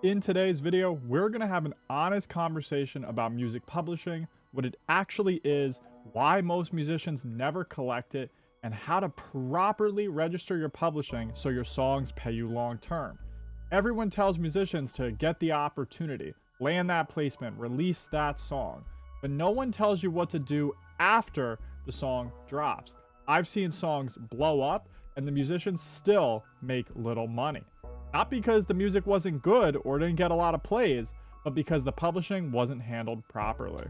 In today's video, we're going to have an honest conversation about music publishing, what it actually is, why most musicians never collect it, and how to properly register your publishing so your songs pay you long term. Everyone tells musicians to get the opportunity, land that placement, release that song, but no one tells you what to do after the song drops. I've seen songs blow up and the musicians still make little money. Not because the music wasn't good or didn't get a lot of plays, but because the publishing wasn't handled properly.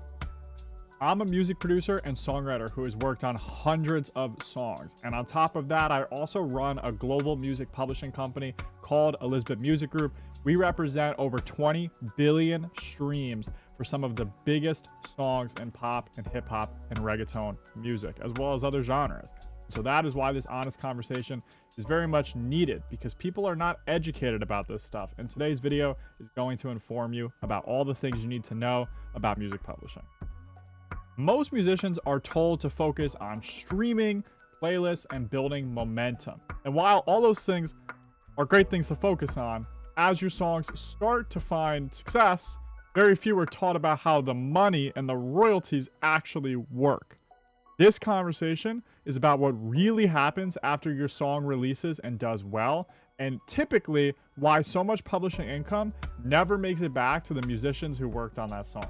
I'm a music producer and songwriter who has worked on hundreds of songs. And on top of that, I also run a global music publishing company called Elizabeth Music Group. We represent over 20 billion streams for some of the biggest songs in pop and hip hop and reggaeton music, as well as other genres. So that is why this honest conversation is very much needed, because people are not educated about this stuff. And today's video is going to inform you about all the things you need to know about music publishing. Most musicians are told to focus on streaming, playlists, and building momentum. And while all those things are great things to focus on, as your songs start to find success, very few are taught about how the money and the royalties actually work. This conversation is about what really happens after your song releases and does well, and typically why so much publishing income never makes it back to the musicians who worked on that song.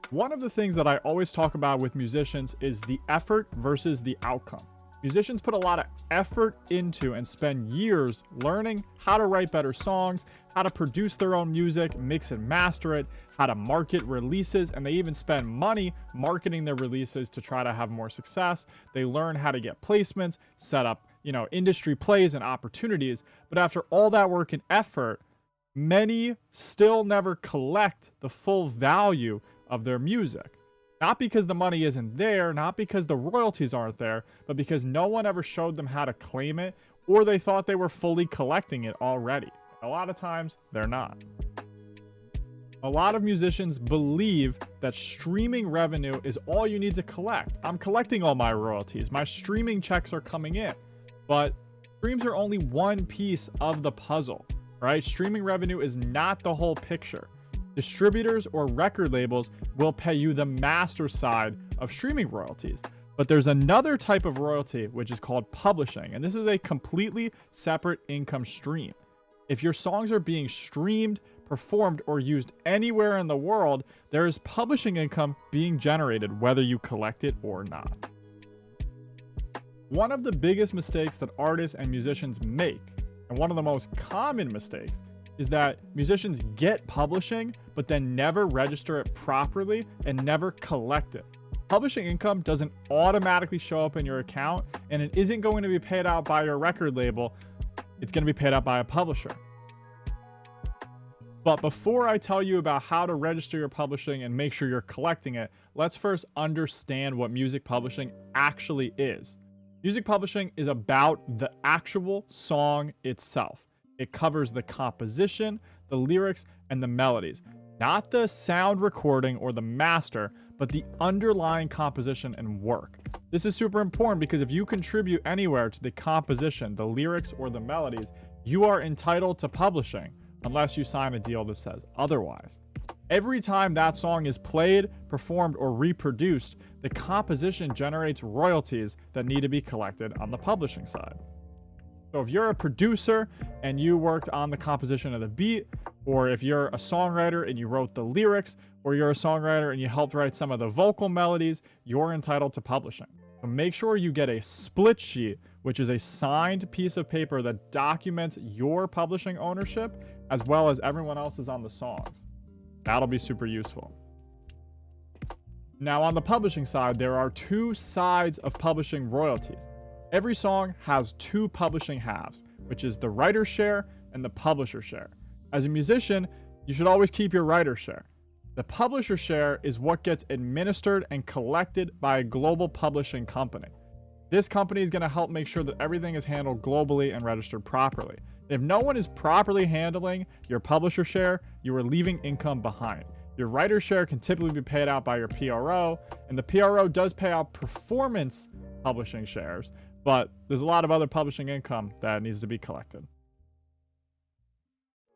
One of the things that I always talk about with musicians is the effort versus the outcome. Musicians put a lot of effort into and spend years learning how to write better songs, how to produce their own music, mix and master it, how to market releases, and they even spend money marketing their releases to try to have more success. They learn how to get placements, set up, industry plays and opportunities. But after all that work and effort, many still never collect the full value of their music. Not because the money isn't there, not because the royalties aren't there, but because no one ever showed them how to claim it, or they thought they were fully collecting it already. A lot of times, they're not. A lot of musicians believe that streaming revenue is all you need to collect. I'm collecting all my royalties. My streaming checks are coming in. But streams are only one piece of the puzzle, right? Streaming revenue is not the whole picture. Distributors or record labels will pay you the master side of streaming royalties. But there's another type of royalty, which is called publishing. And this is a completely separate income stream. If your songs are being streamed, performed, or used anywhere in the world, there is publishing income being generated, whether you collect it or not. One of the biggest mistakes that artists and musicians make, and one of the most common mistakes, is that musicians get publishing, but then never register it properly and never collect it. Publishing income doesn't automatically show up in your account, and it isn't going to be paid out by your record label. It's going to be paid out by a publisher. But before I tell you about how to register your publishing and make sure you're collecting it, let's first understand what music publishing actually is. Music publishing is about the actual song itself. It covers the composition, the lyrics, and the melodies. Not the sound recording or the master, but the underlying composition and work. This is super important because if you contribute anywhere to the composition, the lyrics, or the melodies, you are entitled to publishing, unless you sign a deal that says otherwise. Every time that song is played, performed, or reproduced, the composition generates royalties that need to be collected on the publishing side. So if you're a producer and you worked on the composition of the beat, or if you're a songwriter and you wrote the lyrics, or you're a songwriter and you helped write some of the vocal melodies, you're entitled to publishing. So make sure you get a split sheet, which is a signed piece of paper that documents your publishing ownership as well as everyone else's on the songs. That'll be super useful. Now on the publishing side, there are two sides of publishing royalties. Every song has two publishing halves, which is the writer's share and the publisher share. As a musician, you should always keep your writer's share. The publisher share is what gets administered and collected by a global publishing company. This company is going to help make sure that everything is handled globally and registered properly. If no one is properly handling your publisher share, you are leaving income behind. Your writer's share can typically be paid out by your PRO, and the PRO does pay out performance publishing shares, but there's a lot of other publishing income that needs to be collected.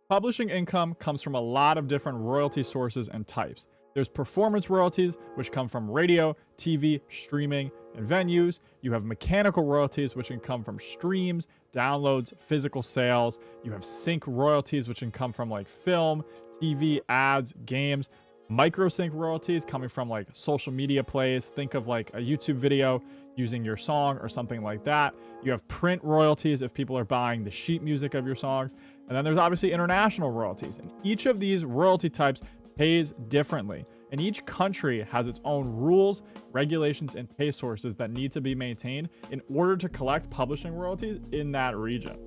Publishing income comes from a lot of different royalty sources and types. There's performance royalties, which come from radio, TV, streaming, and venues. You have mechanical royalties, which can come from streams, downloads, physical sales. You have sync royalties, which can come from like film, TV, ads, games. Microsync royalties coming from like social media plays. Think of like a YouTube video using your song or something like that. You have print royalties if people are buying the sheet music of your songs. And then there's obviously international royalties. And each of these royalty types pays differently. And each country has its own rules, regulations, and pay sources that need to be maintained in order to collect publishing royalties in that region.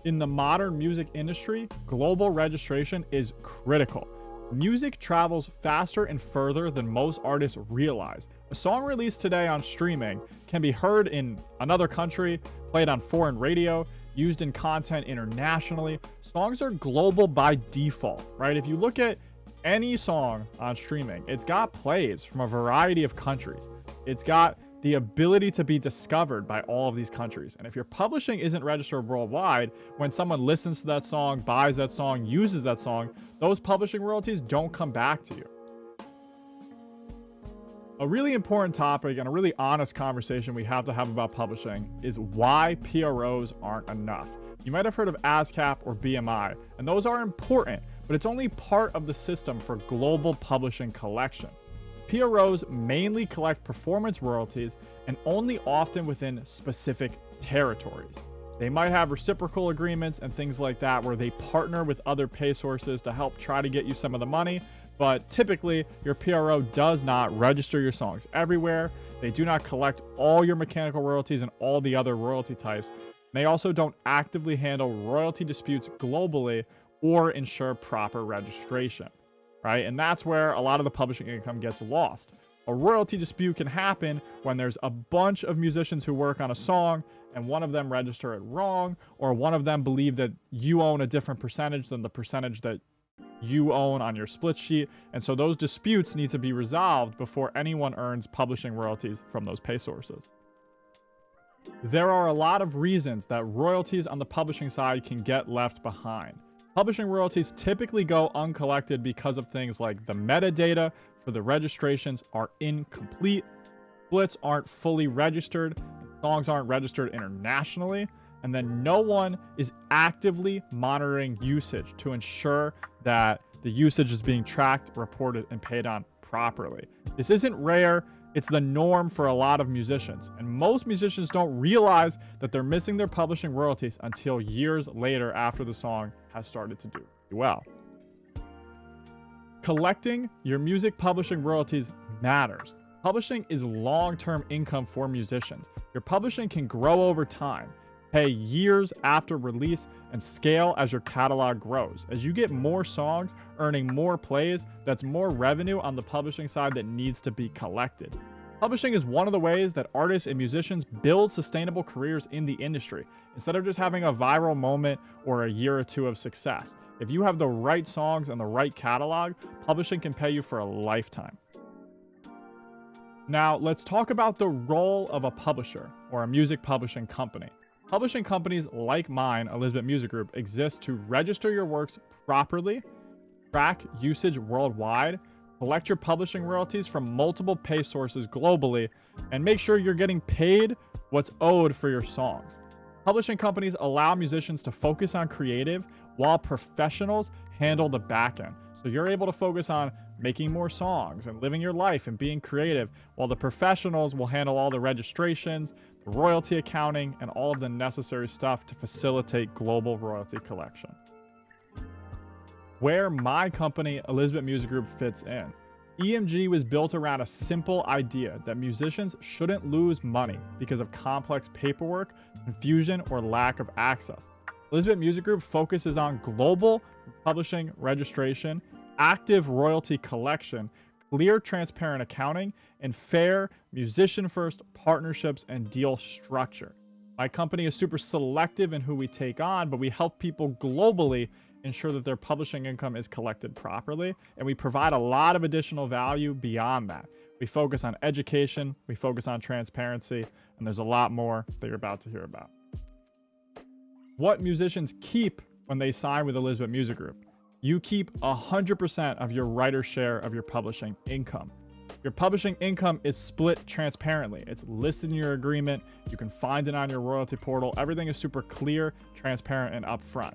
In the modern music industry, global registration is critical. Music travels faster and further than most artists realize. A song released today on streaming can be heard in another country, played on foreign radio, used in content internationally. Songs are global by default, right? If you look at any song on streaming, it's got plays from a variety of countries. It's got the ability to be discovered by all of these countries. And if your publishing isn't registered worldwide, when someone listens to that song, buys that song, uses that song, those publishing royalties don't come back to you. A really important topic and a really honest conversation we have to have about publishing is why PROs aren't enough. You might have heard of ASCAP or BMI, and those are important, but it's only part of the system for global publishing collection. PROs mainly collect performance royalties and only often within specific territories. They might have reciprocal agreements and things like that where they partner with other pay sources to help try to get you some of the money, but typically your PRO does not register your songs everywhere. They do not collect all your mechanical royalties and all the other royalty types. They also don't actively handle royalty disputes globally or ensure proper registration. Right? And that's where a lot of the publishing income gets lost. A royalty dispute can happen when there's a bunch of musicians who work on a song and one of them register it wrong, or one of them believe that you own a different percentage than the percentage that you own on your split sheet. And so those disputes need to be resolved before anyone earns publishing royalties from those pay sources. There are a lot of reasons that royalties on the publishing side can get left behind. Publishing royalties typically go uncollected because of things like the metadata for the registrations are incomplete, splits aren't fully registered, songs aren't registered internationally, and then no one is actively monitoring usage to ensure that the usage is being tracked, reported, and paid on properly. This isn't rare. It's the norm for a lot of musicians, and most musicians don't realize that they're missing their publishing royalties until years later after the song has started to do well. Collecting your music publishing royalties matters. Publishing is long-term income for musicians. Your publishing can grow over time, pay years after release, and scale as your catalog grows. As you get more songs, earning more plays, that's more revenue on the publishing side that needs to be collected. Publishing is one of the ways that artists and musicians build sustainable careers in the industry, instead of just having a viral moment or a year or two of success. If you have the right songs and the right catalog, publishing can pay you for a lifetime. Now, let's talk about the role of a publisher or a music publishing company. Publishing companies like mine, Elizabeth Music Group, exist to register your works properly, track usage worldwide, collect your publishing royalties from multiple pay sources globally, and make sure you're getting paid what's owed for your songs. Publishing companies allow musicians to focus on creative while professionals handle the back end. So you're able to focus on making more songs and living your life and being creative, while the professionals will handle all the registrations, the royalty accounting, and all of the necessary stuff to facilitate global royalty collection. Where my company, Elizabeth Music Group, fits in. EMG was built around a simple idea that musicians shouldn't lose money because of complex paperwork, confusion, or lack of access. Elizabeth Music Group focuses on global publishing registration, active royalty collection, clear, transparent accounting, and fair musician-first partnerships and deal structure. My company is super selective in who we take on, but we help people globally ensure that their publishing income is collected properly, and we provide a lot of additional value beyond that. We focus on education, we focus on transparency, and there's a lot more that you're about to hear about. What musicians keep when they sign with Elizabeth Music Group. You keep 100% of your writer's share of your publishing income. Your publishing income is split transparently. It's listed in your agreement. You can find it on your royalty portal. Everything is super clear, transparent, and upfront.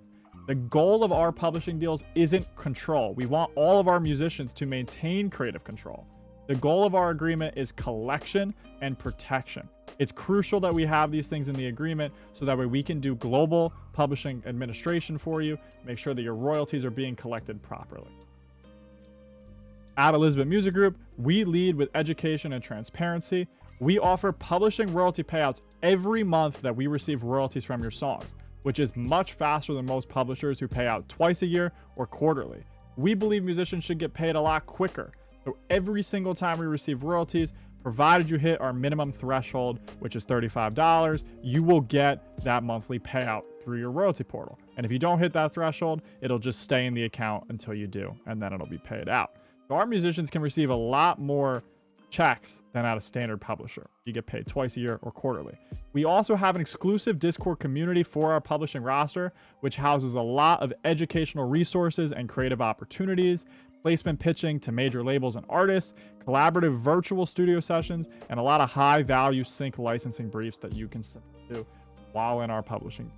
The goal of our publishing deals isn't control. We want all of our musicians to maintain creative control. The goal of our agreement is collection and protection. It's crucial that we have these things in the agreement so that way we can do global publishing administration for you, make sure that your royalties are being collected properly. At Elizabeth Music Group, we lead with education and transparency. We offer publishing royalty payouts every month that we receive royalties from your songs, which is much faster than most publishers who pay out twice a year or quarterly. We believe musicians should get paid a lot quicker. So every single time we receive royalties, provided you hit our minimum threshold, which is $35, you will get that monthly payout through your royalty portal. And if you don't hit that threshold, it'll just stay in the account until you do, and then it'll be paid out. So our musicians can receive a lot more checks than at a standard publisher. You get paid twice a year or quarterly. We also have an exclusive Discord community for our publishing roster, which houses a lot of educational resources and creative opportunities, placement pitching to major labels and artists, collaborative virtual studio sessions, and a lot of high value sync licensing briefs that you can do while in our publishing.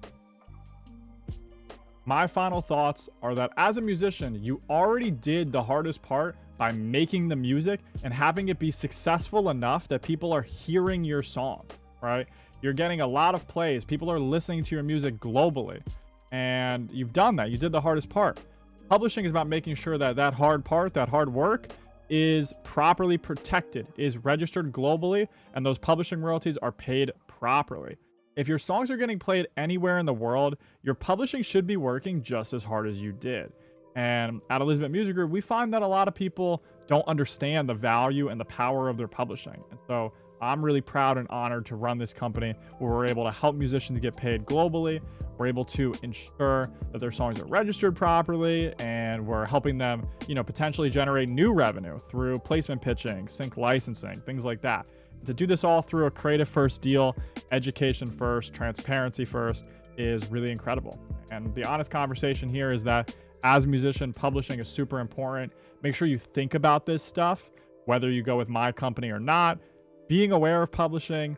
My final thoughts are that as a musician, you already did the hardest part by making the music and having it be successful enough that people are hearing your song, right? You're getting a lot of plays. People are listening to your music globally, and you've done that. You did the hardest part. Publishing is about making sure that that hard part, that hard work, is properly protected, is registered globally, and those publishing royalties are paid properly. If your songs are getting played anywhere in the world, your publishing should be working just as hard as you did. And at Elizabeth Music Group, we find that a lot of people don't understand the value and the power of their publishing. And so I'm really proud and honored to run this company where we're able to help musicians get paid globally. We're able to ensure that their songs are registered properly, and we're helping them, potentially generate new revenue through placement pitching, sync licensing, things like that. To do this all through a creative first deal, education first, transparency first is really incredible. And the honest conversation here is that as a musician, publishing is super important. Make sure you think about this stuff, whether you go with my company or not. Being aware of publishing,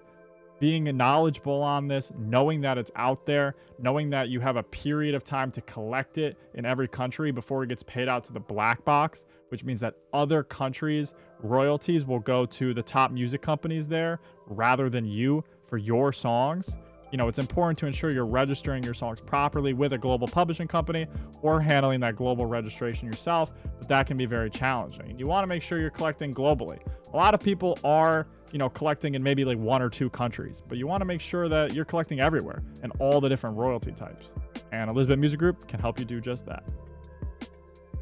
being knowledgeable on this, knowing that it's out there, knowing that you have a period of time to collect it in every country before it gets paid out to the black box, which means that other countries' royalties will go to the top music companies there rather than you for your songs. It's important to ensure you're registering your songs properly with a global publishing company or handling that global registration yourself, but that can be very challenging. You want to make sure you're collecting globally. A lot of people are, collecting in maybe like 1 or 2 countries, but you want to make sure that you're collecting everywhere and all the different royalty types. And Elizabeth Music Group can help you do just that.